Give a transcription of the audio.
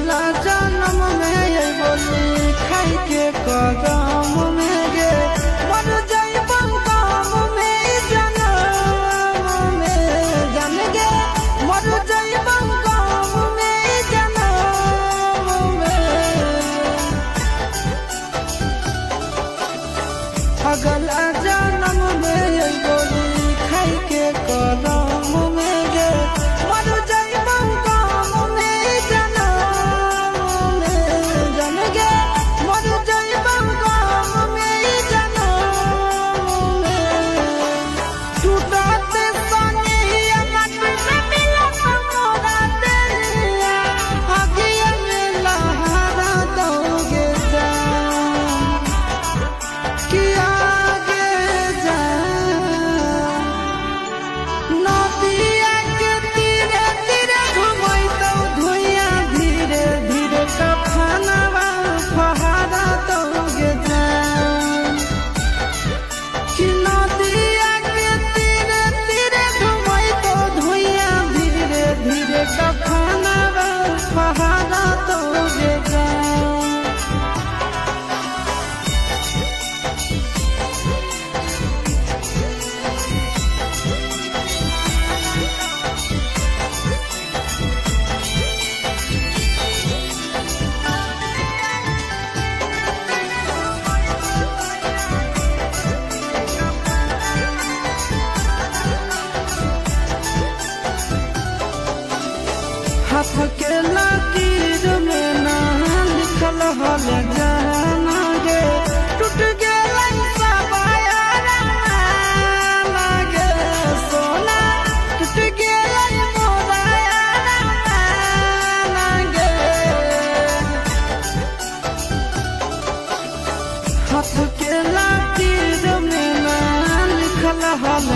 अगला जन्म में ये बोली खाई के कदम में गे मर जाइबन काम में जन्म में जन गे मर जाइबन काम में जन्म में अगला जन्म में ये बोली खाई के कदम में गे मर जाइबन काम में जन्म में जन गे मर जाइबन काम में जन्म में टूटते सनिया मत से मिलन मोरा तेरिया आगे में लहरा दोगे जान कि आगे जान नदिया के तीरे तीरे घुमई तो धुइया धीरे धीरे कफनवा फहरा दोगे जान कि नदिया के तीरे तीरे घुमई तो धुइया धीरे धीरे कफनवा फहरा दोगे जान हाथ के लकीर में ना लिखल हल जाना गे टूट गेल सबाया लागे सोना टूट गेल मोबाया लागे हाथ के लकीर में ना लिखल हल